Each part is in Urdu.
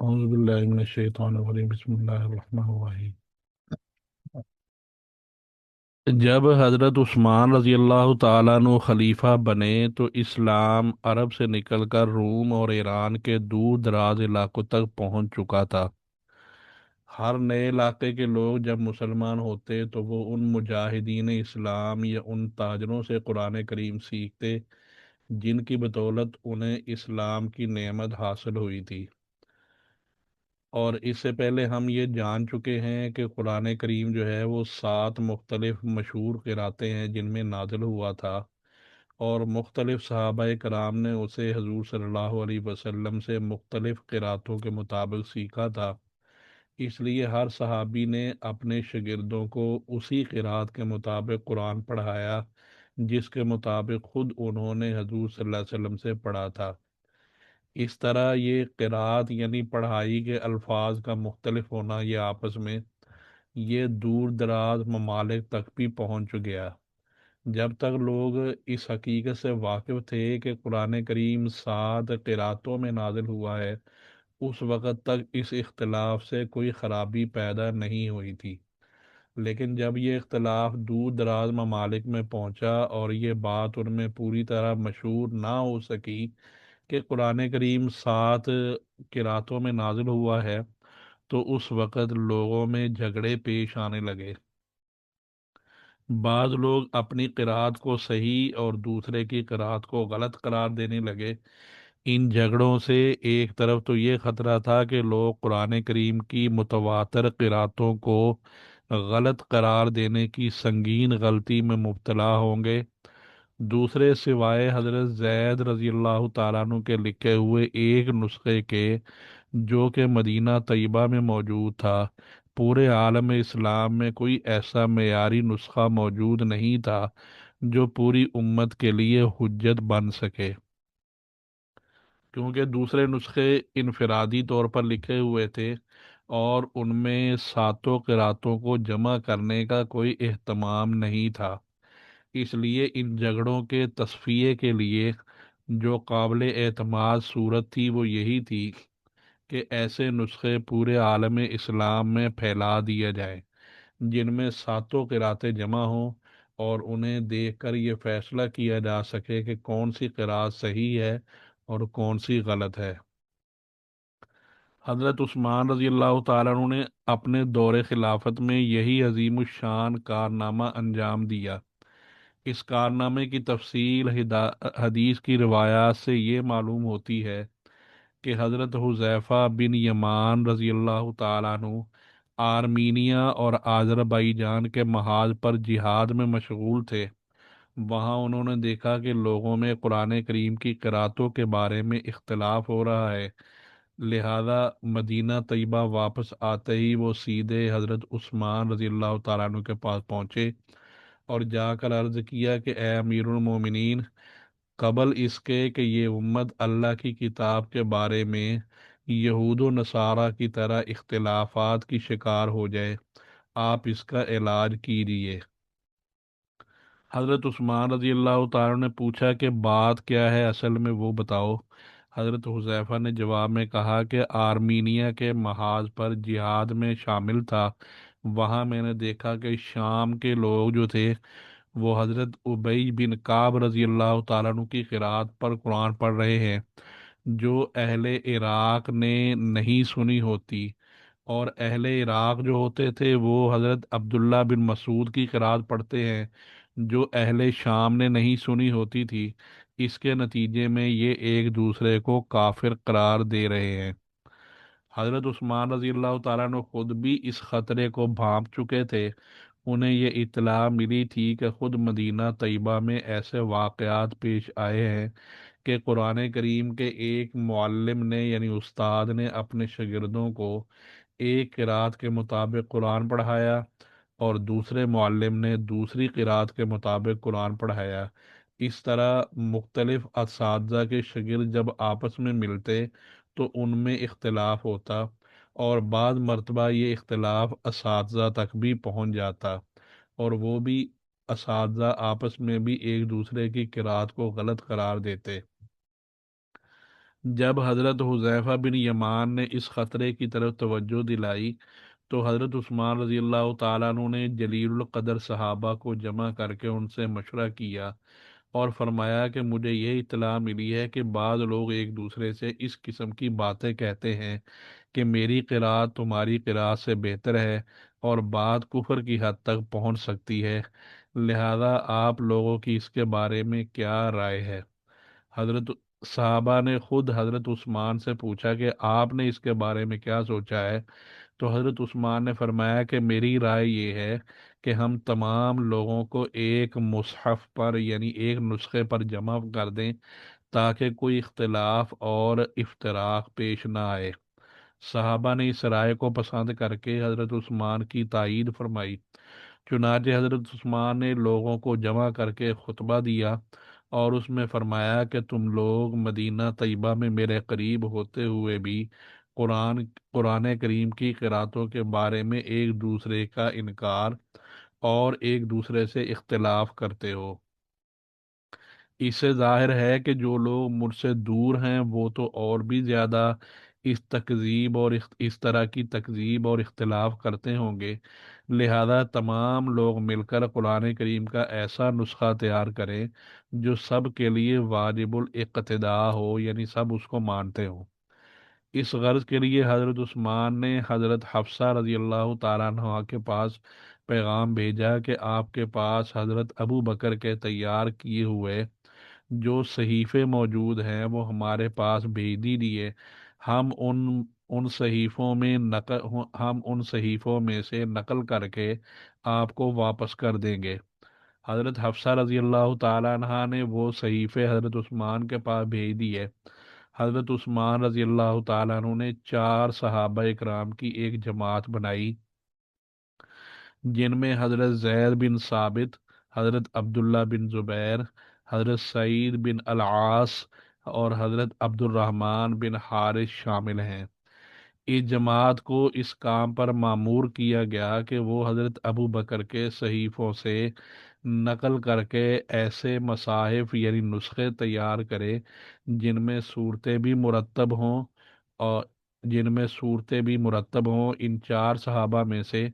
اعوذ باللہ من الشیطان الرجیم بسم اللہ الرحمن الرحیم۔ جب حضرت عثمان رضی اللہ تعالیٰ عنہ خلیفہ بنے تو اسلام عرب سے نکل کر روم اور ایران کے دور دراز علاقوں تک پہنچ چکا تھا۔ ہر نئے علاقے کے لوگ جب مسلمان ہوتے تو وہ ان مجاہدین اسلام یا ان تاجروں سے قرآن کریم سیکھتے جن کی بدولت انہیں اسلام کی نعمت حاصل ہوئی تھی۔ اور اس سے پہلے ہم یہ جان چکے ہیں کہ قرآن کریم جو ہے وہ 7 مختلف مشہور قراتیں ہیں جن میں نازل ہوا تھا، اور مختلف صحابہ کرام نے اسے حضور صلی اللہ علیہ وسلم سے مختلف قراتوں کے مطابق سیکھا تھا۔ اس لیے ہر صحابی نے اپنے شاگردوں کو اسی قرات کے مطابق قرآن پڑھایا جس کے مطابق خود انہوں نے حضور صلی اللہ علیہ وسلم سے پڑھا تھا۔ اس طرح یہ قرات یعنی پڑھائی کے الفاظ کا مختلف ہونا یہ آپس میں یہ دور دراز ممالک تک بھی پہنچ گیا۔ جب تک لوگ اس حقیقت سے واقف تھے کہ قرآن کریم 7 قراتوں میں نازل ہوا ہے، اس وقت تک اس اختلاف سے کوئی خرابی پیدا نہیں ہوئی تھی۔ لیکن جب یہ اختلاف دور دراز ممالک میں پہنچا اور یہ بات ان میں پوری طرح مشہور نہ ہو سکی کہ قرآن کریم 7 قراتوں میں نازل ہوا ہے، تو اس وقت لوگوں میں جھگڑے پیش آنے لگے۔ بعض لوگ اپنی قرات کو صحیح اور دوسرے کی قرات کو غلط قرار دینے لگے۔ ان جھگڑوں سے ایک طرف تو یہ خطرہ تھا کہ لوگ قرآن کریم کی متواتر قراتوں کو غلط قرار دینے کی سنگین غلطی میں مبتلا ہوں گے، دوسرے سوائے حضرت زید رضی اللہ تعالیٰ عنہ کے لکھے ہوئے ایک نسخے کے جو کہ مدینہ طیبہ میں موجود تھا، پورے عالم اسلام میں کوئی ایسا معیاری نسخہ موجود نہیں تھا جو پوری امت کے لیے حجت بن سکے، کیونکہ دوسرے نسخے انفرادی طور پر لکھے ہوئے تھے اور ان میں 7 قراتوں کو جمع کرنے کا کوئی اہتمام نہیں تھا۔ اس لیے ان جھگڑوں کے تصفیے کے لیے جو قابل اعتماد صورت تھی وہ یہی تھی کہ ایسے نسخے پورے عالم اسلام میں پھیلا دیا جائے جن میں 7 قراتیں جمع ہوں، اور انہیں دیکھ کر یہ فیصلہ کیا جا سکے کہ کون سی قرات صحیح ہے اور کون سی غلط ہے۔ حضرت عثمان رضی اللہ تعالیٰ عنہ نے اپنے دور خلافت میں یہی عظیم الشان کارنامہ انجام دیا۔ اس کارنامے کی تفصیل حدیث کی روایات سے یہ معلوم ہوتی ہے کہ حضرت حذیفہ بن یمان رضی اللہ تعالیٰ عنہ آرمینیا اور آذربائیجان کے محاذ پر جہاد میں مشغول تھے۔ وہاں انہوں نے دیکھا کہ لوگوں میں قرآن کریم کی قراتوں کے بارے میں اختلاف ہو رہا ہے، لہذا مدینہ طیبہ واپس آتے ہی وہ سیدھے حضرت عثمان رضی اللہ تعالیٰ عنہ کے پاس پہنچے اور جا کر عرض کیا کہ اے امیر المومنین، قبل اس کے کہ یہ امت اللہ کی کتاب کے بارے میں یہود و نصارہ کی طرح اختلافات کی شکار ہو جائے، آپ اس کا علاج کیجیے۔ حضرت عثمان رضی اللہ تعالیٰ نے پوچھا کہ بات کیا ہے، اصل میں وہ بتاؤ۔ حضرت حذیفہ نے جواب میں کہا کہ آرمینیا کے محاذ پر جہاد میں شامل تھا، وہاں میں نے دیکھا کہ شام کے لوگ جو تھے وہ حضرت ابی بن کعب رضی اللہ تعالیٰ عنہ کی قرات پر قرآن پڑھ رہے ہیں جو اہل عراق نے نہیں سنی ہوتی، اور اہل عراق جو ہوتے تھے وہ حضرت عبداللہ بن مسعود کی قرات پڑھتے ہیں جو اہل شام نے نہیں سنی ہوتی تھی۔ اس کے نتیجے میں یہ ایک دوسرے کو کافر قرار دے رہے ہیں۔ حضرت عثمان رضی اللہ تعالیٰ نے خود بھی اس خطرے کو بھانپ چکے تھے۔ انہیں یہ اطلاع ملی تھی کہ خود مدینہ طیبہ میں ایسے واقعات پیش آئے ہیں کہ قرآن کریم کے ایک معلم نے یعنی استاد نے اپنے شاگردوں کو ایک قرات کے مطابق قرآن پڑھایا اور دوسرے معلم نے دوسری قرات کے مطابق قرآن پڑھایا۔ اس طرح مختلف اساتذہ کے شاگرد جب آپس میں ملتے تو ان میں اختلاف ہوتا، اور بعض مرتبہ یہ اختلاف اساتذہ تک بھی پہنچ جاتا، اور وہ بھی اساتذہ آپس میں بھی ایک دوسرے کی قرات کو غلط قرار دیتے۔ جب حضرت حذیفہ بن یمان نے اس خطرے کی طرف توجہ دلائی تو حضرت عثمان رضی اللہ تعالیٰ عنہ نے جلیل القدر صحابہ کو جمع کر کے ان سے مشورہ کیا اور فرمایا کہ مجھے یہ اطلاع ملی ہے کہ بعض لوگ ایک دوسرے سے اس قسم کی باتیں کہتے ہیں کہ میری قرأت تمہاری قرأت سے بہتر ہے، اور بات کفر کی حد تک پہنچ سکتی ہے، لہذا آپ لوگوں کی اس کے بارے میں کیا رائے ہے؟ حضرت صحابہ نے خود حضرت عثمان سے پوچھا کہ آپ نے اس کے بارے میں کیا سوچا ہے؟ تو حضرت عثمان نے فرمایا کہ میری رائے یہ ہے کہ ہم تمام لوگوں کو ایک مصحف پر یعنی ایک نسخے پر جمع کر دیں تاکہ کوئی اختلاف اور افتراق پیش نہ آئے۔ صحابہ نے اس رائے کو پسند کر کے حضرت عثمان کی تائید فرمائی۔ چنانچہ حضرت عثمان نے لوگوں کو جمع کر کے خطبہ دیا اور اس میں فرمایا کہ تم لوگ مدینہ طیبہ میں میرے قریب ہوتے ہوئے بھی قرآن کریم کی قراتوں کے بارے میں ایک دوسرے کا انکار اور ایک دوسرے سے اختلاف کرتے ہو۔ اس سے ظاہر ہے کہ جو لوگ مجھ سے دور ہیں وہ تو اور بھی زیادہ اس طرح کی تکذیب اور اختلاف کرتے ہوں گے، لہذا تمام لوگ مل کر قرآن کریم کا ایسا نسخہ تیار کریں جو سب کے لیے واجب الاقتداء ہو، یعنی سب اس کو مانتے ہوں۔ اس غرض کے لیے حضرت عثمان نے حضرت حفصہ رضی اللہ تعالیٰ عنہ کے پاس پیغام بھیجا کہ آپ کے پاس حضرت ابو بکر کے تیار کیے ہوئے جو صحیفے موجود ہیں وہ ہمارے پاس بھیج دیجیے، ہم ان صحیفوں میں سے نقل کر کے آپ کو واپس کر دیں گے۔ حضرت حفصہ رضی اللہ تعالیٰ عنہ نے وہ صحیفے حضرت عثمان کے پاس بھیج دیے۔ حضرت عثمان رضی اللہ تعالیٰ عنہ نے 4 صحابہ اکرام کی ایک جماعت بنائی، جن میں حضرت زید بن ثابت، حضرت عبداللہ بن زبیر، حضرت سعید بن العاص اور حضرت عبد الرحمن بن حارث شامل ہیں۔ اس جماعت کو اس کام پر مامور کیا گیا کہ وہ حضرت ابو بکر کے صحیفوں سے نقل کر کے ایسے مصاحف یعنی نسخے تیار کرے جن میں صورتیں بھی مرتب ہوں اور ان 4 صحابہ میں سے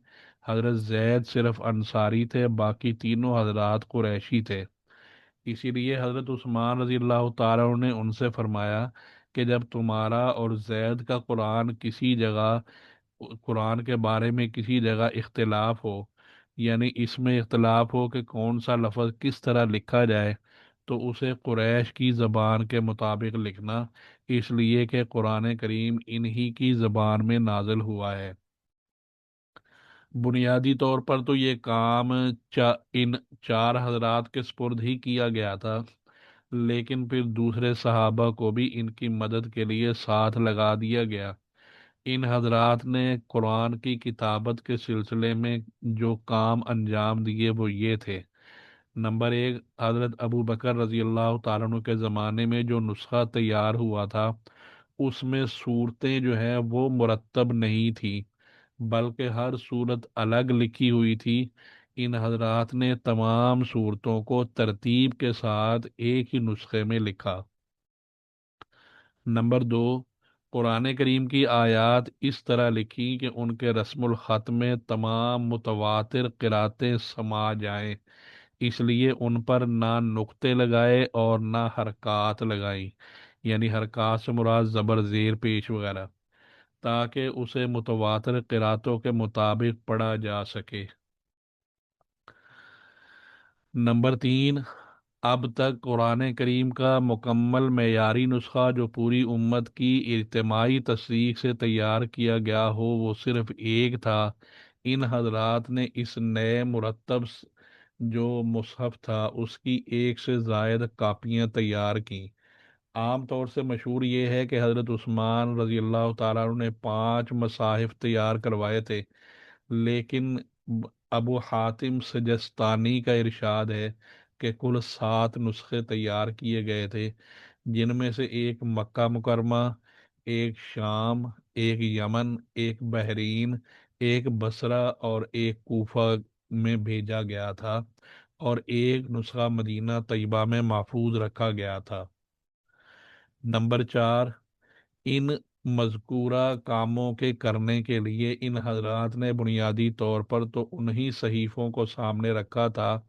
حضرت زید صرف انصاری تھے، باقی تینوں حضرات قریشی تھے۔ اسی لیے حضرت عثمان رضی اللہ تعالیٰ عنہ نے ان سے فرمایا کہ جب تمہارا اور زید کا قرآن کے بارے میں کسی جگہ اختلاف ہو، یعنی اس میں اختلاف ہو کہ کون سا لفظ کس طرح لکھا جائے، تو اسے قریش کی زبان کے مطابق لکھنا، اس لیے کہ قرآن کریم انہی کی زبان میں نازل ہوا ہے۔ بنیادی طور پر تو یہ کام ان 4 حضرات کے سپرد ہی کیا گیا تھا، لیکن پھر دوسرے صحابہ کو بھی ان کی مدد کے لیے ساتھ لگا دیا گیا۔ ان حضرات نے قرآن کی کتابت کے سلسلے میں جو کام انجام دیے وہ یہ تھے: نمبر 1، حضرت ابو بکر رضی اللہ تعالیٰ عنہ کے زمانے میں جو نسخہ تیار ہوا تھا اس میں صورتیں جو ہیں وہ مرتب نہیں تھی، بلکہ ہر صورت الگ لکھی ہوئی تھی۔ ان حضرات نے تمام صورتوں کو ترتیب کے ساتھ ایک ہی نسخے میں لکھا۔ نمبر 2، قرآن کریم کی آیات اس طرح لکھی کہ ان کے رسم الخط میں تمام متواتر قراتیں سما جائیں، اس لیے ان پر نہ نقطے لگائے اور نہ حرکات لگائیں، یعنی حرکات سے مراد زبر زیر پیش وغیرہ، تاکہ اسے متواتر قراتوں کے مطابق پڑھا جا سکے۔ نمبر 3، اب تک قرآن کریم کا مکمل معیاری نسخہ جو پوری امت کی اجتماعی تصدیق سے تیار کیا گیا ہو وہ صرف ایک تھا۔ ان حضرات نے اس نئے مرتب جو مصحف تھا اس کی 1 سے زائد کاپیاں تیار کیں۔ عام طور سے مشہور یہ ہے کہ حضرت عثمان رضی اللہ تعالیٰ عنہ نے 5 مصاحف تیار کروائے تھے، لیکن ابو حاتم سجستانی کا ارشاد ہے کہ کل 7 نسخے تیار کیے گئے تھے، جن میں سے ایک مکہ مکرمہ، ایک شام، ایک یمن، ایک بحرین، ایک بصرہ اور ایک کوفہ میں بھیجا گیا تھا، اور ایک نسخہ مدینہ طیبہ میں محفوظ رکھا گیا تھا۔ نمبر 4، ان مذکورہ کاموں کے کرنے کے لیے ان حضرات نے بنیادی طور پر تو انہی صحیفوں کو سامنے رکھا تھا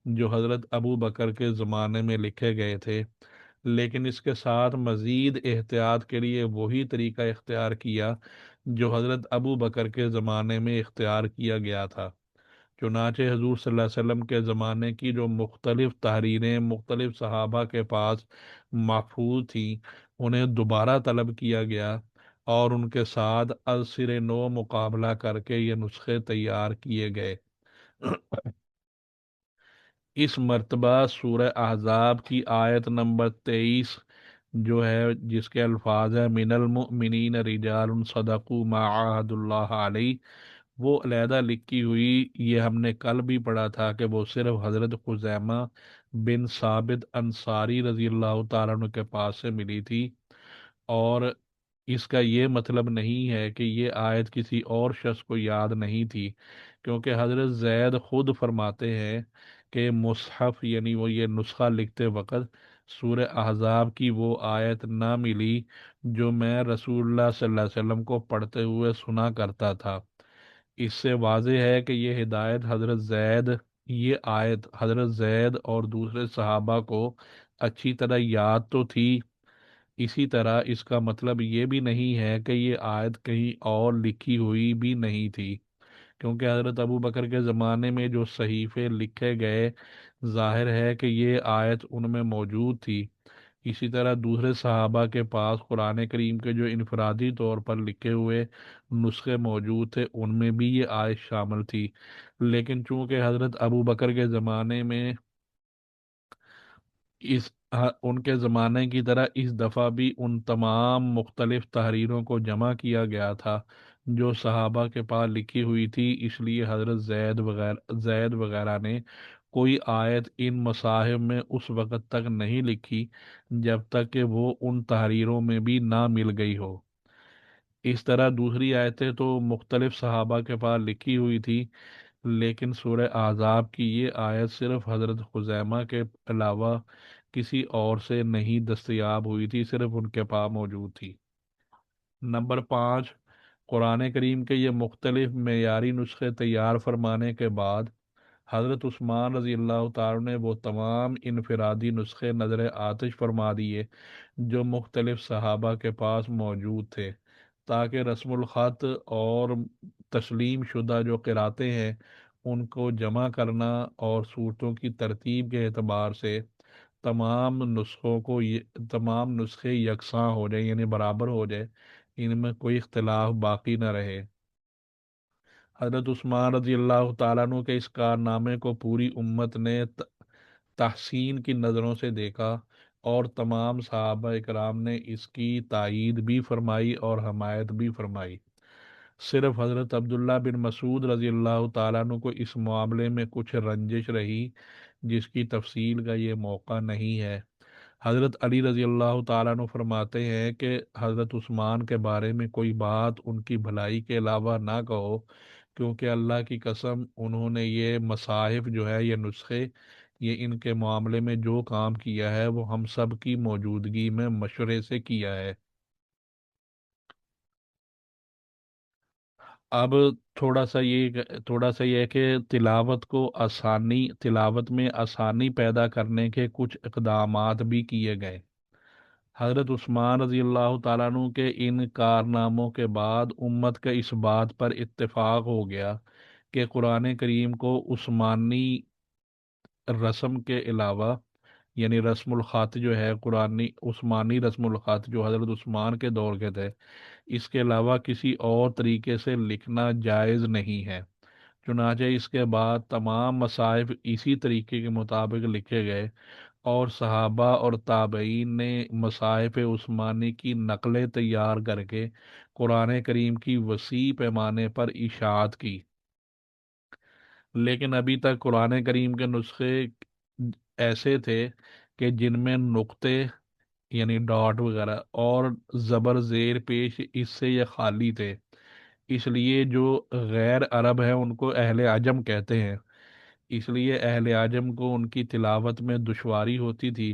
جو حضرت ابو بکر کے زمانے میں لکھے گئے تھے، لیکن اس کے ساتھ مزید احتیاط کے لیے وہی طریقہ اختیار کیا جو حضرت ابو بکر کے زمانے میں اختیار کیا گیا تھا۔ چنانچہ حضور صلی اللہ علیہ وسلم کے زمانے کی جو مختلف تحریریں مختلف صحابہ کے پاس محفوظ تھیں، انہیں دوبارہ طلب کیا گیا اور ان کے ساتھ ازسر نو مقابلہ کر کے یہ نسخے تیار کیے گئے۔ اس مرتبہ سورہ احزاب کی آیت نمبر 23 جو ہے، جس کے الفاظ ہیں من المؤمنین رجال صدقوا ما عاہدوا اللہ علیہ، وہ علیحدہ لکھی ہوئی، یہ ہم نے کل بھی پڑھا تھا کہ وہ صرف حضرت خزیمہ بن ثابت انصاری رضی اللہ تعالیٰ عنہ کے پاس سے ملی تھی، اور اس کا یہ مطلب نہیں ہے کہ یہ آیت کسی اور شخص کو یاد نہیں تھی، کیونکہ حضرت زید خود فرماتے ہیں کہ مصحف یعنی وہ یہ نسخہ لکھتے وقت سورہ احزاب کی وہ آیت نہ ملی جو میں رسول اللہ صلی اللہ علیہ وسلم کو پڑھتے ہوئے سنا کرتا تھا۔ اس سے واضح ہے کہ یہ آیت حضرت زید اور دوسرے صحابہ کو اچھی طرح یاد تو تھی۔ اسی طرح اس کا مطلب یہ بھی نہیں ہے کہ یہ آیت کہیں اور لکھی ہوئی بھی نہیں تھی، کیونکہ حضرت ابو بکر کے زمانے میں جو صحیفے لکھے گئے، ظاہر ہے کہ یہ آیت ان میں موجود تھی۔ اسی طرح دوسرے صحابہ کے پاس قرآن کریم کے جو انفرادی طور پر لکھے ہوئے نسخے موجود تھے، ان میں بھی یہ آیت شامل تھی، لیکن چونکہ حضرت ابو بکر کے زمانے میں ان کے زمانے کی طرح اس دفعہ بھی ان تمام مختلف تحریروں کو جمع کیا گیا تھا جو صحابہ کے پاس لکھی ہوئی تھی، اس لیے حضرت زید وغیرہ نے کوئی آیت ان مصاحف میں اس وقت تک نہیں لکھی جب تک کہ وہ ان تحریروں میں بھی نہ مل گئی ہو۔ اس طرح دوسری آیتیں تو مختلف صحابہ کے پاس لکھی ہوئی تھی، لیکن سورہ احزاب کی یہ آیت صرف حضرت خزیمہ کے علاوہ کسی اور سے نہیں دستیاب ہوئی تھی، صرف ان کے پاس موجود تھی۔ نمبر 5، قرآن کریم کے یہ مختلف معیاری نسخے تیار فرمانے کے بعد حضرت عثمان رضی اللہ تعالیٰ نے وہ تمام انفرادی نسخے نظر آتش فرما دیے جو مختلف صحابہ کے پاس موجود تھے، تاکہ رسم الخط اور تسلیم شدہ جو قراتیں ہیں ان کو جمع کرنا اور صورتوں کی ترتیب کے اعتبار سے تمام نسخے یکساں ہو جائیں، یعنی برابر ہو جائے، ان میں کوئی اختلاف باقی نہ رہے۔ حضرت عثمان رضی اللہ تعالیٰ عنہ کے اس کارنامے کو پوری امت نے تحسین کی نظروں سے دیکھا، اور تمام صحابہ اکرام نے اس کی تائید بھی فرمائی اور حمایت بھی فرمائی۔ صرف حضرت عبداللہ بن مسعود رضی اللہ تعالیٰ عنہ کو اس معاملے میں کچھ رنجش رہی، جس کی تفصیل کا یہ موقع نہیں ہے۔ حضرت علی رضی اللہ تعالیٰ عنہ فرماتے ہیں کہ حضرت عثمان کے بارے میں کوئی بات ان کی بھلائی کے علاوہ نہ کہو، کیونکہ اللہ کی قسم انہوں نے یہ مصاحف جو ہے، یہ نسخے، یہ ان کے معاملے میں جو کام کیا ہے وہ ہم سب کی موجودگی میں مشورے سے کیا ہے۔ اب تھوڑا سا یہ ہے کہ تلاوت میں آسانی پیدا کرنے کے کچھ اقدامات بھی کیے گئے۔ حضرت عثمان رضی اللہ تعالیٰ عنہ کے ان کارناموں کے بعد امت کا اس بات پر اتفاق ہو گیا کہ قرآن کریم کو عثمانی رسم کے علاوہ، یعنی رسم الخط جو ہے عثمانی رسم الخط جو حضرت عثمان کے دور کے تھے، اس کے علاوہ کسی اور طریقے سے لکھنا جائز نہیں ہے۔ چنانچہ اس کے بعد تمام مصائف اسی طریقے کے مطابق لکھے گئے، اور صحابہ اور تابعین نے مصائف عثمانی کی نقلیں تیار کر کے قرآن کریم کی وسیع پیمانے پر اشاعت کی، لیکن ابھی تک قرآن کریم کے نسخے ایسے تھے کہ جن میں نقطے یعنی ڈاٹ وغیرہ اور زبر زیر پیش اس سے یہ خالی تھے، اس لیے جو غیر عرب ہیں ان کو اہل عجم کہتے ہیں، اس لیے اہل عجم کو ان کی تلاوت میں دشواری ہوتی تھی۔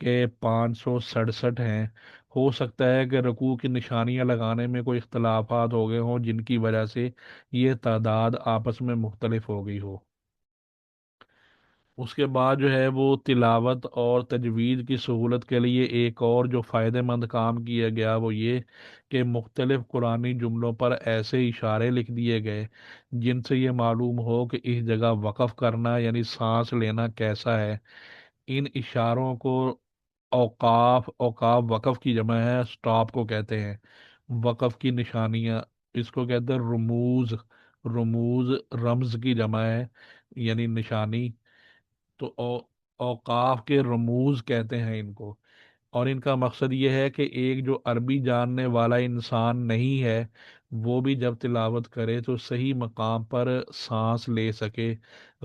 کہ 567 ہیں۔ ہو سکتا ہے کہ رکوع کی نشانیاں لگانے میں کوئی اختلافات ہو گئے ہوں جن کی وجہ سے یہ تعداد آپس میں مختلف ہو گئی ہو۔ اس کے بعد جو ہے وہ تلاوت اور تجوید کی سہولت کے لیے ایک اور جو فائدہ مند کام کیا گیا وہ یہ کہ مختلف قرآنی جملوں پر ایسے اشارے لکھ دیے گئے جن سے یہ معلوم ہو کہ اس جگہ وقف کرنا یعنی سانس لینا کیسا ہے۔ ان اشاروں کو اوقاف وقف کی جمع ہے، سٹاپ کو کہتے ہیں۔ وقف کی نشانیاں، اس کو کہتے ہیں رموز۔ رموز رمز کی جمع ہے، یعنی نشانی۔ تو اوقاف کے رموز کہتے ہیں ان کو، اور ان کا مقصد یہ ہے کہ ایک جو عربی جاننے والا انسان نہیں ہے وہ بھی جب تلاوت کرے تو صحیح مقام پر سانس لے سکے،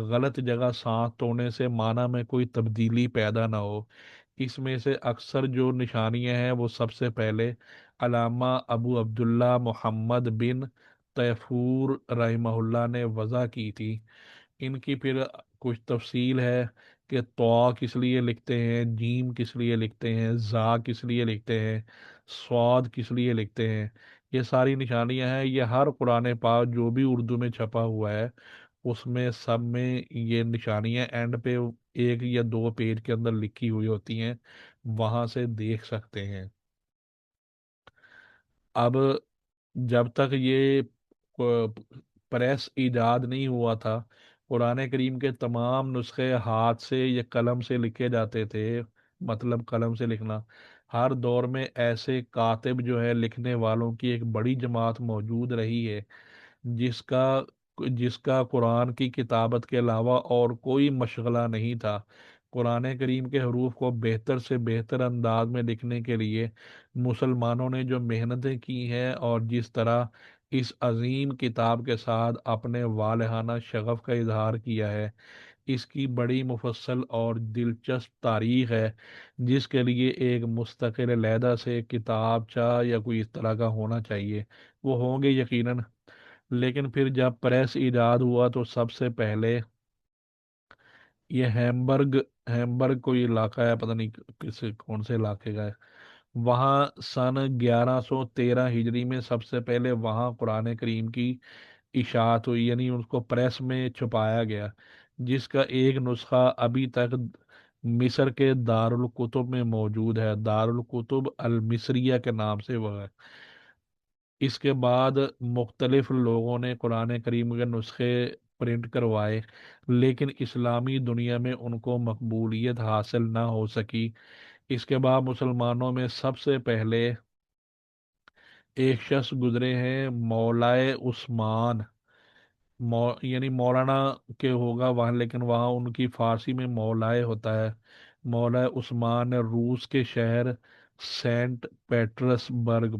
غلط جگہ سانس توڑنے سے معنی میں کوئی تبدیلی پیدا نہ ہو۔ اس میں سے اکثر جو نشانیاں ہیں وہ سب سے پہلے علامہ ابو عبداللہ محمد بن طیفور رحمہ اللہ نے وضع کی تھی۔ ان کی پھر کچھ تفصیل ہے کہ طا کس لیے لکھتے ہیں، جیم کس لیے لکھتے ہیں، زا کس لیے لکھتے ہیں، صاد کس لیے لکھتے ہیں۔ یہ ساری نشانیاں ہیں، یہ ہر قرآن پاک جو بھی اردو میں چھپا ہوا ہے اس میں سب میں یہ نشانیاں اینڈ پہ ایک یا دو پیج کے اندر لکھی ہوئی ہوتی ہیں، وہاں سے دیکھ سکتے ہیں۔ اب جب تک یہ پریس ایجاد نہیں ہوا تھا، قرآن کریم کے تمام نسخے ہاتھ سے یا قلم سے لکھے جاتے تھے، مطلب قلم سے لکھنا۔ ہر دور میں ایسے کاتب جو ہے لکھنے والوں کی ایک بڑی جماعت موجود رہی ہے جس کا جس کا قرآن کی کتابت کے علاوہ اور کوئی مشغلہ نہیں تھا۔ قرآن کریم کے حروف کو بہتر سے بہتر انداز میں لکھنے کے لیے مسلمانوں نے جو محنتیں کی ہیں اور جس طرح اس عظیم کتاب کے ساتھ اپنے والہانہ شغف کا اظہار کیا ہے، اس کی بڑی مفصل اور دلچسپ تاریخ ہے جس کے لیے ایک مستقل علیحدہ سے کتاب چاہ یا کوئی اس طرح کا ہونا چاہیے۔ وہ ہوں گے یقیناً، لیکن پھر جب پریس ایجاد ہوا تو سب سے پہلے یہ ہیمبرگ کوئی علاقہ ہے، پتہ نہیں کون سے علاقے کا ہے، وہاں سن 1113 ہجری میں سب سے پہلے وہاں قرآن کریم کی اشاعت ہوئی، یعنی اس کو پریس میں چھپایا گیا، جس کا ایک نسخہ ابھی تک مصر کے دارالکتب میں موجود ہے، دارالکتب المصریہ کے نام سے وہ ہے۔ اس کے بعد مختلف لوگوں نے قرآن کریم کے نسخے پرنٹ کروائے، لیکن اسلامی دنیا میں ان کو مقبولیت حاصل نہ ہو سکی۔ اس کے بعد مسلمانوں میں سب سے پہلے ایک شخص گزرے ہیں، مولائے عثمان، یعنی مولانا کے ہوگا وہاں، لیکن وہاں ان کی فارسی میں مولائے ہوتا ہے۔ مولائے عثمان نے روس کے شہر سینٹ پیٹرس برگ،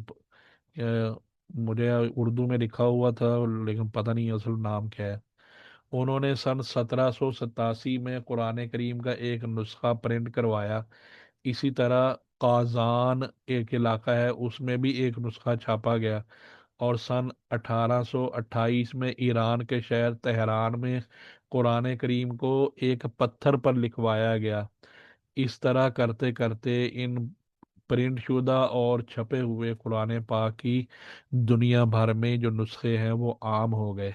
مجھے اردو میں لکھا ہوا تھا لیکن پتہ نہیں اصل نام کیا ہے، انہوں نے سن 1787 میں قرآن کریم کا ایک نسخہ پرنٹ کروایا۔ اسی طرح قازان ایک علاقہ ہے، اس میں بھی ایک نسخہ چھاپا گیا، اور سن 1828 میں ایران کے شہر تہران میں قرآن کریم کو ایک پتھر پر لکھوایا گیا۔ اس طرح کرتے کرتے ان پرنٹ شدہ اور چھپے ہوئے قرآن پاک کی دنیا بھر میں جو نسخے ہیں وہ عام ہو گئے۔